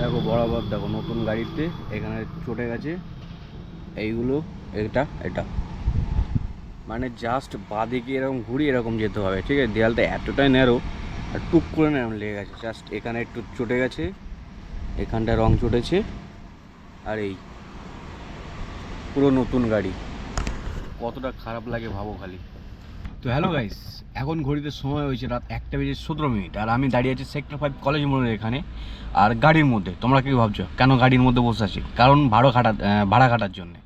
দেখো বরাবর দেখো নতুন গাড়িতে এখানে চটে গেছে এইগুলো। এটা মানে জাস্ট বাঁদিকে এরকম ঘুরিয়ে এরকম যেতে হবে, ঠিক আছে। দেয়ালটা এতটাই ন্যারো আর টুক করে না এরকম লেগে গেছে, জাস্ট এখানে একটু চটে গেছে, এখানটায় রং চটেছে। আর এই পুরো নতুন গাড়ি, কতটা খারাপ লাগে ভাবো খালি। তো হ্যালো গাইস, এখন ঘড়িতে সময় হয়েছে রাত 1:17 আর আমি দাঁড়িয়ে আছি সেক্টর 5 কলেজ মোড়ের এখানে। আর গাড়ির মধ্যে তোমরা কি ভাবছো কেন গাড়ির মধ্যে বসে আছি? কারণ ভাড়া খাটার জন্যে।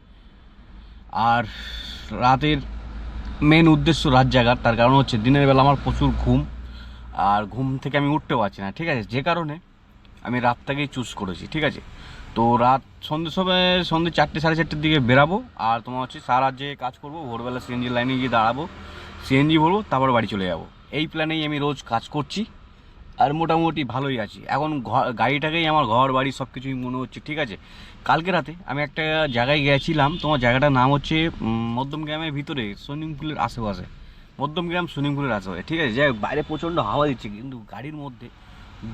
আর রাতের মেন উদ্দেশ্য রাত জাগার, তার কারণ হচ্ছে দিনের বেলা আমার প্রচুর ঘুম, আর ঘুম থেকে আমি উঠতেও পারছি না, ঠিক আছে। যে কারণে আমি রাতটাকেই চুজ করেছি, ঠিক আছে। তো রাত সন্ধ্যে 4টে 4:30 দিকে বেরাবো। আর তোমার হচ্ছে সারা রাত যে কাজ করবো, ভোরবেলা সিএনজি লাইনে গিয়ে দাঁড়াবো, সিএনজি ভরবো, তারপর বাড়ি চলে যাবো। এই প্ল্যানেই আমি রোজ কাজ করছি আর মোটামুটি ভালোই আছি। এখন গাড়িটাকেই আমার ঘর বাড়ি সব কিছুই মনে হচ্ছে, ঠিক আছে। কালকে রাতে আমি একটা জায়গায় গেছিলাম, তোমার জায়গাটার নাম হচ্ছে মধ্যমগ্রামের ভিতরে সুইমিং পুলের আশেপাশে, মধ্যমগ্রাম সুইমিং পুলের আশেপাশে, ঠিক আছে। যাই হোক, বাইরে প্রচণ্ড হাওয়া দিচ্ছে কিন্তু গাড়ির মধ্যে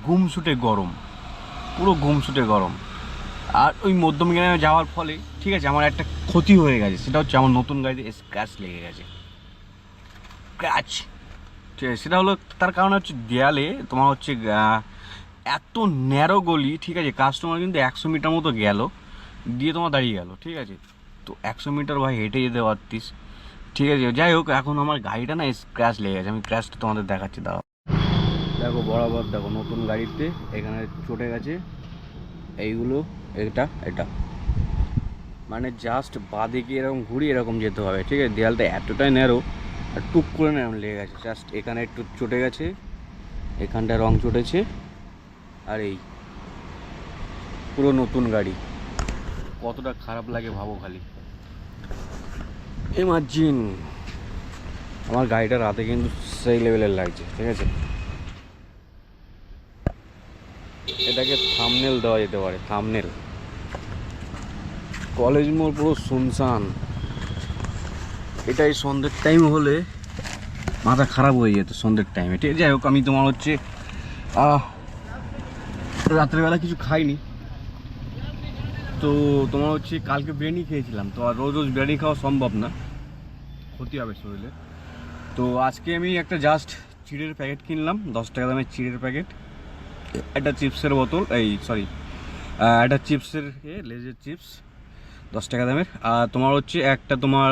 গুমসুটে গরম, পুরো গুমসুটে গরম। আর ওই মধ্যমগ্রামে যাওয়ার ফলে, ঠিক আছে, আমার একটা ক্ষতি হয়ে গেছে, সেটা হচ্ছে আমার নতুন গাড়িতে স্ক্র্যাচ লেগে গেছে, স্ক্র্যাচ। ঠিক আছে, সেটা হলো তার কারণ হচ্ছে দেয়ালে তোমার হচ্ছে এত ন্যারো গলি, ঠিক আছে। কাস্টমার কিন্তু 100 মিটার মতো গেল, দিয়ে তোমার দাঁড়িয়ে গেল, ঠিক আছে। তো 100 মিটার ভাই হেঁটে যেতে পারতিস, ঠিক আছে। যাই হোক, এখন আমার গাড়িটা না স্ক্র্যাচ লেগে গেছে, আমি ক্র্যাচটা তোমাদের দেখাচ্ছি, দাঁড়াও। দেখো বরাবর দেখো নতুন গাড়িতে এখানে চটে গেছে এইগুলো, এটা মানে জাস্ট বাঁদিকে এরকম ঘুরিয়ে এরকম যেতে হবে, ঠিক আছে। দেয়ালটা এতটাই ন্যারো আর টুক করে না এরকম লেগে গেছে, জাস্ট এখানে একটু চটে গেছে, এখানটায় রং চটেছে। আর এই পুরো নতুন গাড়ি, কতটা খারাপ লাগে ভাবো খালি। ইমাজিন আমার গাড়িটা রাতে কিন্তু সেই লেভেলের লাগছে, ঠিক আছে। এটাকে থাম্বনেল দেওয়া যেতে পারে, থাম্বনেল। কলেজ মোড় পুরো শুনশান, এটাই সন্ধ্যের টাইম হলে মাথা খারাপ হয়ে যেত সন্ধ্যের টাইমে, ঠিক আছে। যাই হোক, আমি তোমার হচ্ছে রাত্রেবেলা কিছু খাইনি, তো তোমার হচ্ছে কালকে বিরিয়ানি খেয়েছিলাম, তো আর রোজ রোজ বিরিয়ানি খাওয়া সম্ভব না, ক্ষতি হবে শরীরে। তো আজকে আমি একটা জাস্ট চিড়ের প্যাকেট কিনলাম, 10 টাকা দামের চিড়ের প্যাকেট, একটা চিপসের বোতল, একটা চিপসের লেজের চিপস 10 টাকা দামের, আর তোমার হচ্ছে একটা তোমার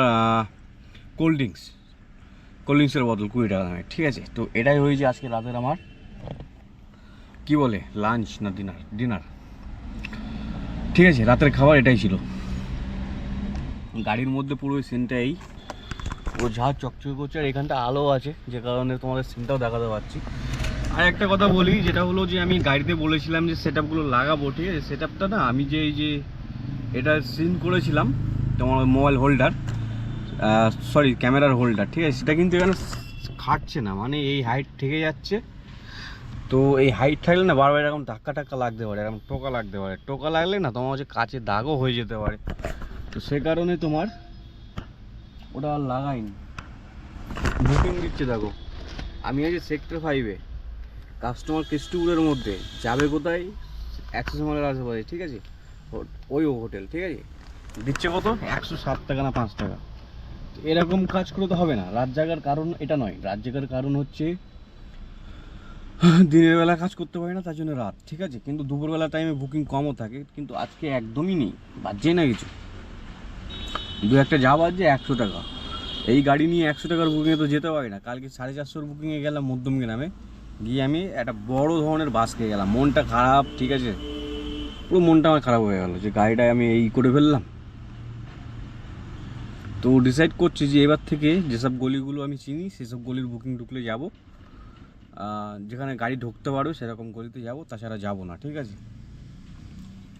কোল্ড ড্রিঙ্কসের বোতল 20 টাকা দামের, ঠিক আছে। তো এটাই হয়েছে আজকে রাতের আমার কি বলে লাঞ্চ না ডিনার, ঠিক আছে। রাতের খাবার এটাই ছিল। গাড়ির মধ্যে পুরো সিনটাই ও যা চকচকে করছে, আর এখানটা আলো আছে যে কারণে তোমাদের সিনটাও দেখাতে পারছি। আর একটা কথা বলি, যেটা হলো যে আমি গাড়িতে বলেছিলাম যে সেট আপগুলো লাগাবো, ঠিক আছে। সেট আপটা না আমি যে এই যে এটা সিন করেছিলাম তোমার মোবাইল হোল্ডার, সরি ক্যামেরার হোল্ডার, ঠিক আছে, সেটা কিন্তু এখানে খাটছে না, মানে এই হাইট থেকে যাচ্ছে। তো এই হাইট থাকলে না বারবার এরকম ধাক্কা লাগতে পারে, এরকম টোকা লাগলে না তোমার হচ্ছে কাচে দাগও হয়ে যেতে পারে। তো সে কারণে তোমার ওটা আর লাগাইনি। বুকিং দিচ্ছে দেখো, আমি আছি সেক্টর 5-এ, কাস্টমার কেষ্টপুরের মধ্যে, যাবে কোথায়? অ্যাক্সেস মলের আশেপাশে, ঠিক আছে, ওই হোটেল, ঠিক আছে। দিচ্ছে কত? 107 টাকা না 5 টাকা। এরকম কাজ করে তো হবে না। রাত জাগার কারণ এটা নয়, রাত জাগার কারণ হচ্ছে দিনের বেলা কাজ করতে পারি না, তার জন্য রাত, ঠিক আছে। কিন্তু দুপুরবেলা টাইমে বুকিং কমও থাকে, কিন্তু আজকে একদমই নেই, বাজছে না কিছু। দু একটা যা বাজছে 100 টাকা, এই গাড়ি নিয়ে 100 টাকার বুকিংয়ে তো যেতে পারি না। কালকে 450 বুকিংয়ে গেলাম মধ্যমগ্রামে, গিয়ে আমি একটা বড় ধরনের বাস খেয়ে গেলাম, মনটা খারাপ, ঠিক আছে। পুরো মনটা আমার খারাপ হয়ে গেল যে গাড়িটায় আমি এই করে ফেললাম। তো ডিসাইড করছি যে এবার থেকে যেসব গলিগুলো আমি চিনি সেসব গলির বুকিং ঢুকলে যাব, যেখানে গাড়ি ঢুকতে পারবে সেরকম গলিতে যাব, তাছাড়া যাব না, ঠিক আছে।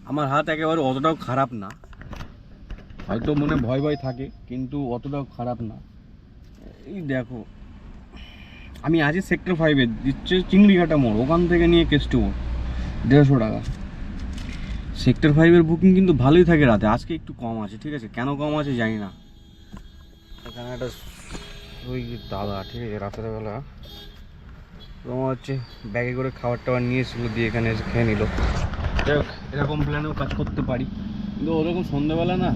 আমার হাত একেবারে অতটাও খারাপ না, হয়তো মনে ভয় ভয় থাকে কিন্তু অতটাও খারাপ না। এই দেখো, আমি আছি সেক্টর 5-এ, দিচ্ছে চিংড়িঘাটা মোড়, ওখান থেকে নিয়ে কেষ্টপুর 150 টাকা। সেক্টর 5-এর বুকিং কিন্তু ভালোই থাকে রাতে, আজকে একটু কম আছে, ঠিক আছে। কেন কম আছে জানি না। এখানে একটা ওই দাদা, ঠিক আছে, রাতের বেলা তোমার হচ্ছে ব্যাগে করে খাবার টাবার নিয়েছিল, দিয়ে এখানে এসে খেয়ে নিল। যাই হোক, এরকম প্ল্যানেও কাজ করতে পারি, কিন্তু ওরকম সন্ধ্যাবেলা না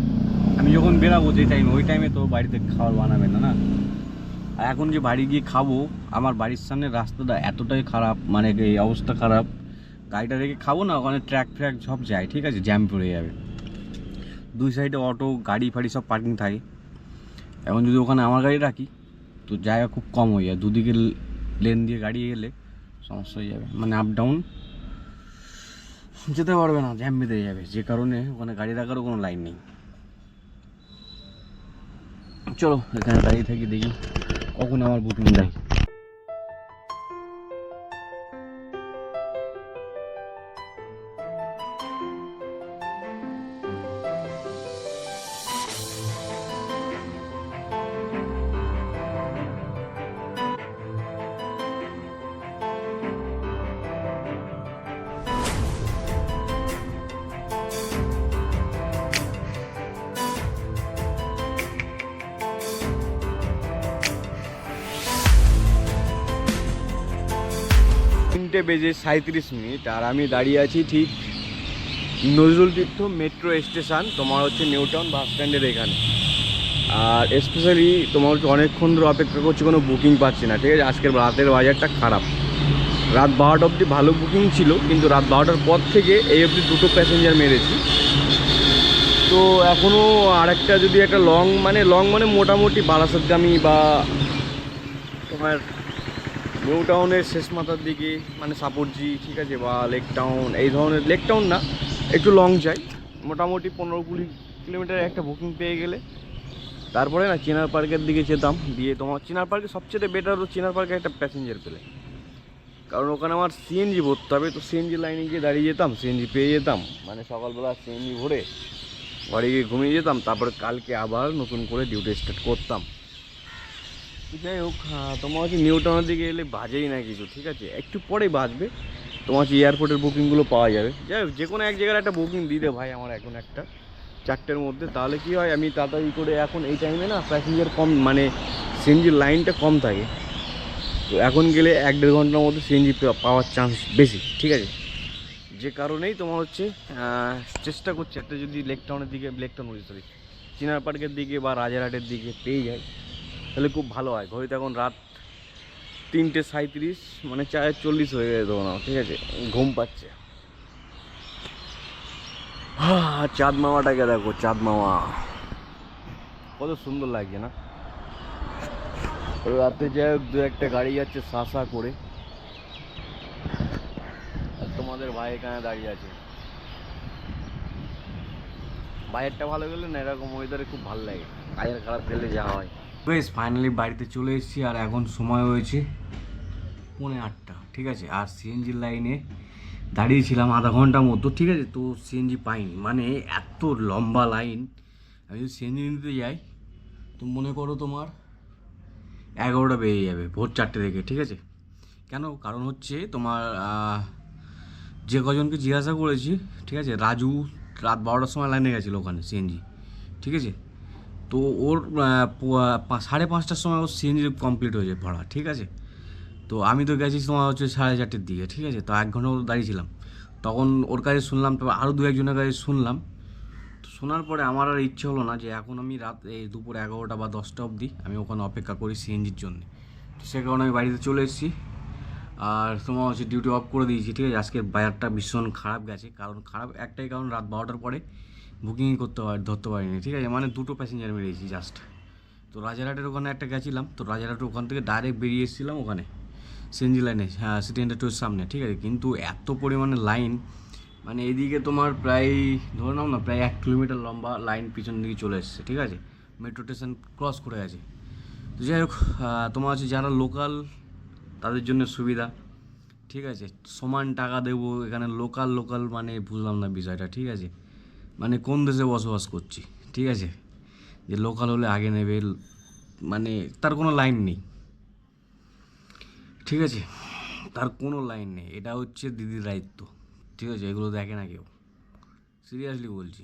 আমি যখন বেরাবো যে টাইমে, ওই টাইমে তো বাড়িতে খাবার বানাবে না না। আর এখন যে বাড়ি গিয়ে খাবো, আমার বাড়ির সামনে রাস্তাটা এতটাই খারাপ, মানে এই অবস্থা খারাপ, গাড়িটা রেখে খাবো না, ওখানে ট্র্যাক ফ্র্যাক সব যায়, ঠিক আছে, জ্যাম পড়ে যাবে, দুই সাইডে অটো গাড়ি ফাড়ি সব পার্কিং থাকে। এখন যদি ওখানে আমার গাড়ি রাখি তো জায়গা খুব কম হয়ে যায়, দুদিকে লেন দিয়ে গাড়ি গেলে সমস্যা হয়ে যাবে, মানে আপ ডাউন যেতে পারবে না, জ্যাম বেঁধে যাবে, যে কারণে ওখানে গাড়ি রাখারও কোনো লাইন নেই। চলো এখানে দাঁড়িয়ে থাকি, দেখি কখন আমার বুকিং দেয়। 3:37 আর আমি দাঁড়িয়ে আছি ঠিক নজরুল তীর্থ মেট্রো স্টেশন, তোমার হচ্ছে নিউ টাউন বাস স্ট্যান্ডের এখানে। আর স্পেশালি তোমার হচ্ছে অনেকক্ষণ ধরে অপেক্ষা করছি, কোনো বুকিং পাচ্ছি না, ঠিক আছে। আজকের রাতের বাজারটা খারাপ, রাত 12টা অবধি ভালো বুকিং ছিল, কিন্তু রাত 12টার পর থেকে এই অবধি 2টো প্যাসেঞ্জার মেরেছি। তো এখনও আরেকটা যদি একটা লং মানে মোটামুটি বারাসাতগামী বা তোমার নিউ টাউনের শেষ মাথার দিকে, মানে সাপোর্টজি, ঠিক আছে, বা লেক টাউন, এই ধরনের, লেক টাউন না, একটু লং চাই, মোটামুটি 15-20 কিলোমিটার একটা বুকিং পেয়ে গেলে তারপরে না চিনার পার্কের দিকে যেতাম। দিয়ে তোমার চিনার পার্কে সবচেয়ে বেটার হলো চিনার পার্কে একটা প্যাসেঞ্জার পেলে, কারণ ওখানে আমার সিএনজি ভরতে হবে, তো সিএনজি লাইনে গিয়ে দাঁড়িয়ে যেতাম, সিএনজি পেয়ে যেতাম, মানে সকালবেলা সিএনজি ভরে ঘরে গিয়ে ঘুমিয়ে যেতাম, তারপরে কালকে আবার নতুন করে ডিউটি স্টার্ট করতাম। যাই হোক, তোমার হচ্ছে নিউ টাউনের দিকে এলে বাজেই না কিছু, ঠিক আছে, একটু পরেই বাজবে, তোমার হচ্ছে এয়ারপোর্টের বুকিংগুলো পাওয়া যাবে। যাই হোক, যে কোনো এক জায়গার একটা বুকিং দিতে ভাই আমার এখন একটা 4টের মধ্যে, তাহলে কি হয় আমি তাড়াতাড়ি করে, এখন এই টাইমে না প্যাসেঞ্জার কম, মানে সিএনজির লাইনটা কম থাকে, তো এখন গেলে 1-1.5 ঘন্টার মধ্যে সিএনজি পাওয়ার চান্স বেশি, ঠিক আছে। যে কারণেই তোমার হচ্ছে চেষ্টা করছি একটা যদি লেক টাউনের দিকে, লেক টাউন সরি চিনার পার্কের দিকে বা রাজারহাটের দিকে পেয়ে যায় তাহলে খুব ভালো হয়। ঘড়িতে এখন রাত 3:37, মানে 4:40 হয়ে যেত না, ঠিক আছে, ঘুম পাচ্ছে। চাঁদ মামাটাকে দেখো, চাঁদ মামা কত সুন্দর লাগছে না। রাতে যাই হোক, 2-1টা গাড়ি যাচ্ছে সা করে, আর তোমাদের ভাই এখানে দাঁড়িয়ে আছে। বাইরেটা ভালো গেলে না এরকম ওয়েদারে খুব ভালো লাগে, বাইরে খারাপ গেলে যা হয়। বেশ ফাইনালি বাড়িতে চলে এসেছি, আর এখন সময় হয়েছে 8:45, ঠিক আছে। আর সিএনজি লাইনে দাঁড়িয়েছিলাম আধা ঘন্টা মতো, ঠিক আছে, তো সিএনজি পাইনি, মানে এত লম্বা লাইন। আমি যদি সিএনজি নিতে যাই তো মনে করো তোমার 11টা বেজে যাবে, ভোর 4টে থেকে, ঠিক আছে। কেন, কারণ হচ্ছে তোমার যে কজনকে জিজ্ঞাসা করেছি, ঠিক আছে, রাজু রাত 12টার সময় লাইনে গেছিলো ওখানে সিএনজি, ঠিক আছে, তো ওর 5:30টার সময় ওর সিএনজি কমপ্লিট হয়ে যায় ভরা, ঠিক আছে। তো আমি তো গেছি তোমার হচ্ছে 4:30-এর দিকে, ঠিক আছে, তো 1 ঘন্টা দাঁড়িয়েছিলাম, তখন ওর কাছে শুনলাম, তবে আরও 2-1জনের কাছে শুনলাম। তো শোনার পরে আমার আর ইচ্ছে হলো না যে এখন আমি রাত এই দুপুর 11টা বা 10টা অবধি আমি ওখানে অপেক্ষা করি সিএনজির জন্য। তো সে কারণে আমি বাড়িতে চলে এসেছি, আর তোমার হচ্ছে ডিউটি অফ করে দিয়েছি, ঠিক আছে। আজকের বাজারটা ভীষণ খারাপ গেছে, কারণ খারাপ একটাই কারণ, রাত 12টার পরে বুকিংই ধরতে পারিনি, ঠিক আছে, মানে 2টো প্যাসেঞ্জার মেরেছি জাস্ট। তো রাজারহাটের ওখানে একটা গেছিলাম, তো রাজারহাটের ওখান থেকে ডাইরেক্ট বেরিয়ে এসেছিলাম ওখানে সিএনজি লাইনে, হ্যাঁ, সিটি ইন্ডাস্ট্রির সামনে, ঠিক আছে, কিন্তু এত পরিমাণে লাইন, মানে এইদিকে তোমার প্রায় ধরে নাও না প্রায় 1 কিলোমিটার লম্বা লাইন পিছন দিকে চলে এসছে, ঠিক আছে, মেট্রো স্টেশন ক্রস করে গেছে। তো যাই হোক, তোমার হচ্ছে যারা লোকাল তাদের জন্য সুবিধা, ঠিক আছে, সমান টাকা দেবো, এখানে লোকাল মানে বুঝলাম না বিষয়টা, ঠিক আছে, মানে কোন দেশে বসবাস করছি, ঠিক আছে, যে লোকাল হলে আগে নেবে, মানে তার কোনো লাইন নেই, ঠিক আছে, তার কোনো লাইন নেই, এটা হচ্ছে দিদির দায়িত্ব, ঠিক আছে, এগুলো দেখে না কেউ, সিরিয়াসলি বলছি।